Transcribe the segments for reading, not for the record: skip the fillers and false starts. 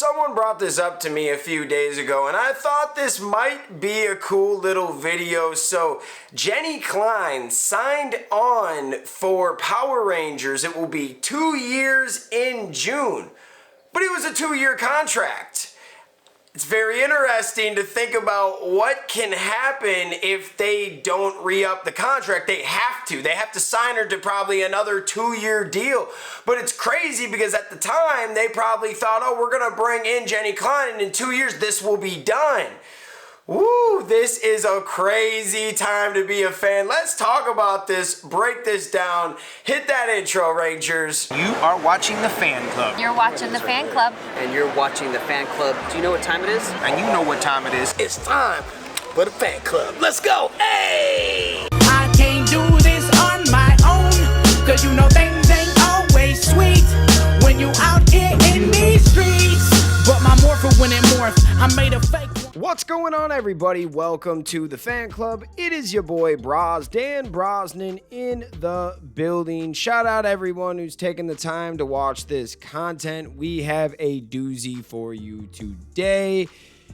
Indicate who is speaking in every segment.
Speaker 1: Someone brought this up to me a few days ago, and I thought this might be a cool little video. So Jenny Klein signed on for Power Rangers. It will be 2 years in June, but it was a 2-year contract. It's very interesting to think about what can happen if they don't re-up the contract. They have to sign her to probably another 2-year deal. But it's crazy because at the time they probably thought, oh, we're gonna bring in Jenny Klein and in 2 years this will be done. Woo, this is a crazy time to be a fan. Let's talk about this, break this down. Hit that intro, Rangers.
Speaker 2: You are watching the Fan Club.
Speaker 3: You're watching the Fan Club.
Speaker 4: And you're watching the Fan Club. Do you know what time it is?
Speaker 2: And you know what time it is.
Speaker 5: It's time for the Fan Club. Let's go. Hey!
Speaker 6: I can't do this on my own, cause you know things ain't always sweet when you out here in these streets. But my morpher when it morphed, I made a fake.
Speaker 1: What's going on, everybody? Welcome to the Fan Club. It is your boy Dan Brosnan in the building. Shout out everyone who's taking the time to watch this content. We have a doozy for you today.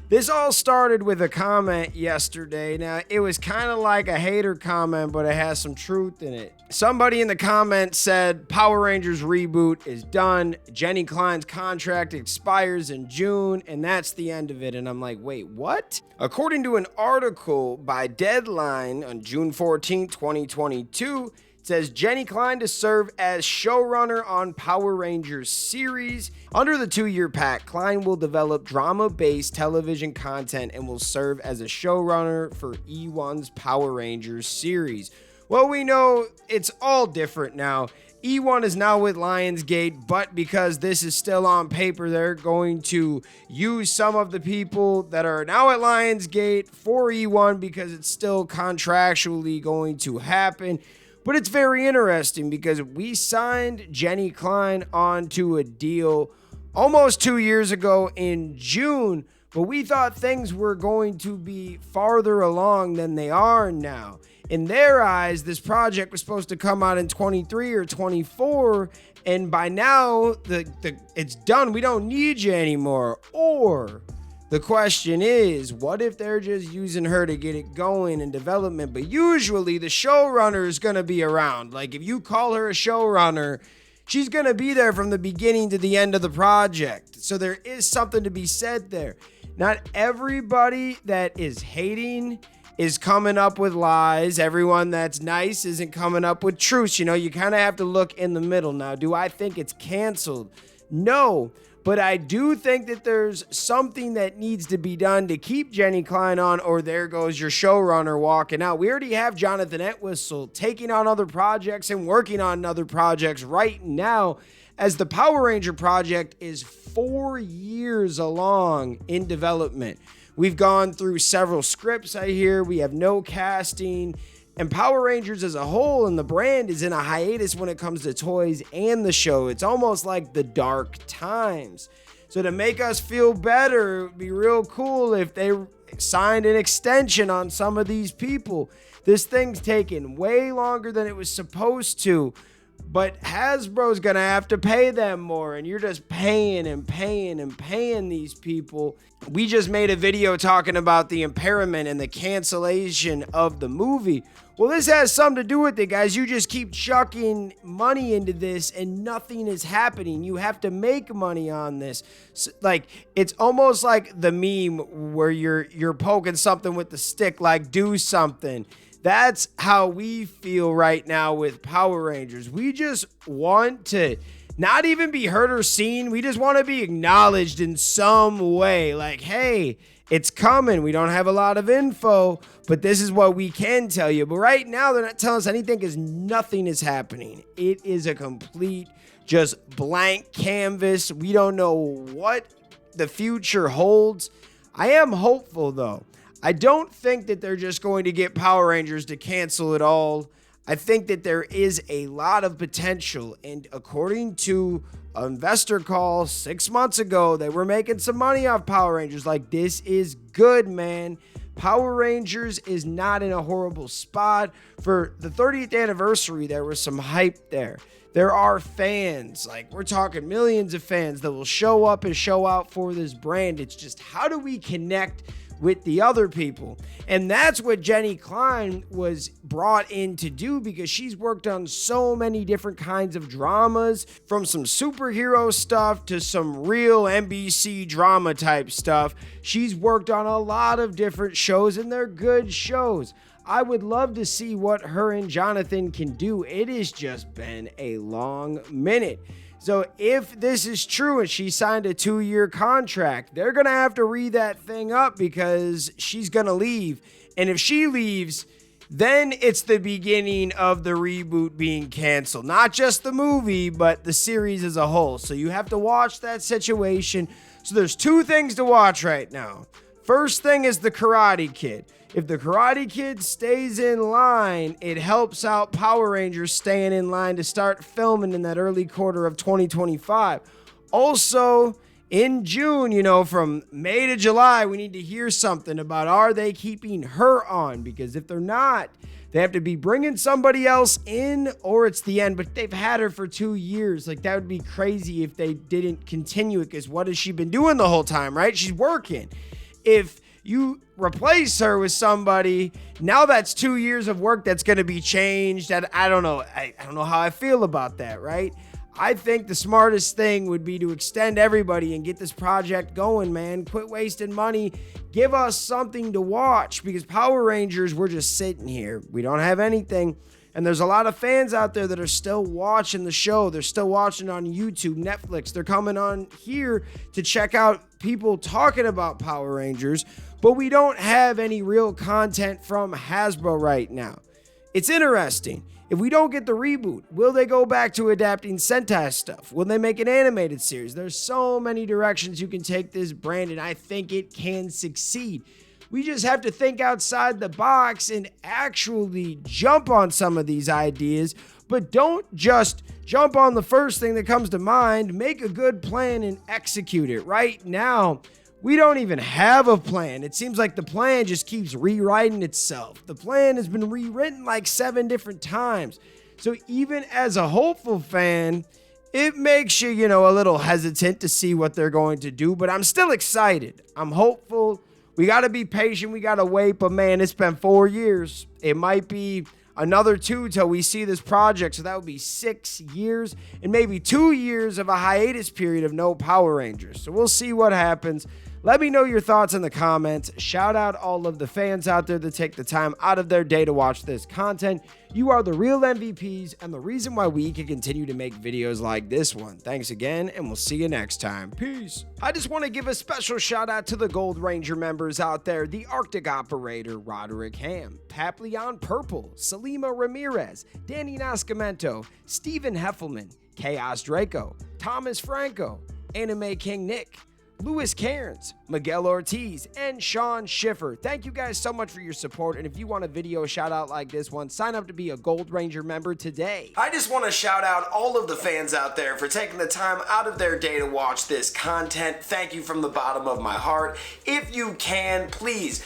Speaker 1: This all started with a comment yesterday. Now, it was kind of like a hater comment, but it has some truth in it. Somebody in the comments said, Power Rangers reboot is done. Jenny Klein's contract expires in June, and that's the end of it. And I'm like, wait, what? According to an article by Deadline on June 14, 2022, it says Jenny Klein to serve as showrunner on Power Rangers series. Under the 2-year pact, Klein will develop drama-based television content and will serve as a showrunner for E1's Power Rangers series. Well, we know it's all different now. E1 is now with Lionsgate, but because this is still on paper, they're going to use some of the people that are now at Lionsgate for E1 because it's still contractually going to happen. But it's very interesting because we signed Jenny Klein onto a deal almost 2 years ago in June, but we thought things were going to be farther along than they are now. In their eyes, this project was supposed to come out in 23 or 24, and by now it's done. We don't need you anymore. Or the question is, what if they're just using her to get it going in development? But usually the showrunner is going to be around. Like if you call her a showrunner, she's going to be there from the beginning to the end of the project. So there is something to be said there. Not everybody that is hating is coming up with lies. Everyone that's nice isn't coming up with truths. You know, you kind of have to look in the middle. Now, do I think it's canceled? No. But I do think that there's something that needs to be done to keep Jenny Klein on, or there goes your showrunner walking out. We already have Jonathan Entwistle taking on other projects and working on other projects right now, as the Power Ranger project is 4 years along in development. We've gone through several scripts, I hear. We have no casting. And Power Rangers as a whole and the brand is in a hiatus when it comes to toys and the show. It's almost like the dark times. So to make us feel better, it would be real cool if they signed an extension on some of these people. This thing's taken way longer than it was supposed to. But Hasbro's going to have to pay them more, and you're just paying and paying and paying these people. We just made a video talking about the impairment and the cancellation of the movie. Well, this has something to do with it, guys. You just keep chucking money into this and nothing is happening. You have to make money on this. So, like, it's almost like the meme where you're poking something with the stick, like do something. That's how we feel right now with Power Rangers. We just want to not even be heard or seen. We just want to be acknowledged in some way. Like, hey, it's coming. We don't have a lot of info, but this is what we can tell you. But right now, they're not telling us anything because nothing is happening. It is a complete, just blank canvas. We don't know what the future holds. I am hopeful, though. I don't think that they're just going to get Power Rangers to cancel it all. I think that there is a lot of potential. And according to an investor call 6 months ago, they were making some money off Power Rangers. Like, this is good, man. Power Rangers is not in a horrible spot. For the 30th anniversary, there was some hype there. there are fans, like we're talking millions of fans that will show up and show out for this brand. It's just, how do we connect with the other people? And that's what Jenny Klein was brought in to do, because she's worked on so many different kinds of dramas, from some superhero stuff to some real NBC drama type stuff. She's worked on a lot of different shows, and they're good shows. I would love to see what her and Jonathan can do. It has just been a long minute. So if this is true and she signed a 2-year contract, they're going to have to read that thing up, because she's going to leave. And if she leaves, then it's the beginning of the reboot being canceled. Not just the movie, but the series as a whole. So you have to watch that situation. So there's 2 things to watch right now. First thing is the Karate Kid. If the Karate Kid stays in line, it helps out Power Rangers staying in line to start filming in that early quarter of 2025. Also, in June, from May to July, we need to hear something about, are they keeping her on? Because if they're not, they have to be bringing somebody else in, or it's the end. But they've had her for 2 years. Like, that would be crazy if they didn't continue it, because what has she been doing the whole time, right? She's working. If you replace her with somebody, now that's 2 years of work that's going to be changed. I don't know. I don't know how I feel about that, right? I think the smartest thing would be to extend everybody and get this project going, man. Quit wasting money. Give us something to watch, because Power Rangers, we're just sitting here. We don't have anything. And there's a lot of fans out there that are still watching the show. They're still watching on YouTube, Netflix. They're coming on here to check out people talking about Power Rangers, but we don't have any real content from Hasbro right now. It's interesting. If we don't get the reboot, will they go back to adapting Sentai stuff? Will they make an animated series? There's so many directions you can take this brand, and I think it can succeed. We just have to think outside the box and actually jump on some of these ideas, but don't just jump on the first thing that comes to mind. Make a good plan and execute it. Right now, we don't even have a plan. It seems like the plan just keeps rewriting itself. The plan has been rewritten like 7 different times. So even as a hopeful fan, it makes you, a little hesitant to see what they're going to do, but I'm still excited. I'm hopeful. We got to be patient. We got to wait. But, man, it's been 4 years. It might be another 2 till we see this project. So that would be 6 years and maybe 2 years of a hiatus period of no Power Rangers. So we'll see what happens. Let me know your thoughts in the comments. Shout out all of the fans out there that take the time out of their day to watch this content. You are the real MVPs and the reason why we can continue to make videos like this one. Thanks again, and we'll see you next time. Peace. I just want to give a special shout out to the Gold Ranger members out there. The Arctic Operator, Roderick Ham, Papleon Purple, Salima Ramirez, Danny Nascimento, Stephen Heffelman, Chaos Draco, Thomas Franco, Anime King Nick, Louis Cairns, Miguel Ortiz, and Sean Schiffer. Thank you guys so much for your support, and if you want a video shout out like this one, sign up to be a Gold Ranger member today. I just want to shout out all of the fans out there for taking the time out of their day to watch this content. Thank you from the bottom of my heart. If you can, please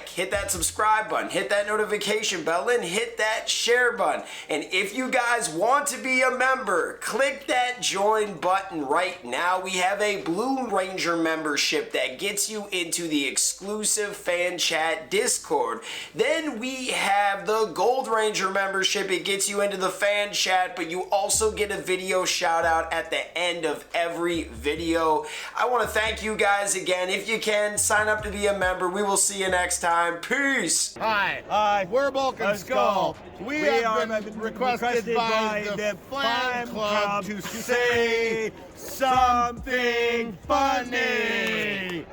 Speaker 1: hit that subscribe button, hit that notification bell, and hit that share button. And if you guys want to be a member, click that join button right now. We have a Blue Ranger membership that gets you into the exclusive fan chat Discord. Then we have the Gold Ranger membership. It gets you into the fan chat, but you also get a video shout out at the end of every video. I want to thank you guys again. If you can, sign up to be a member. We will see you next time. Peace.
Speaker 3: Hi, we're Bulk and Skull. We have been requested by the fan club to say something funny.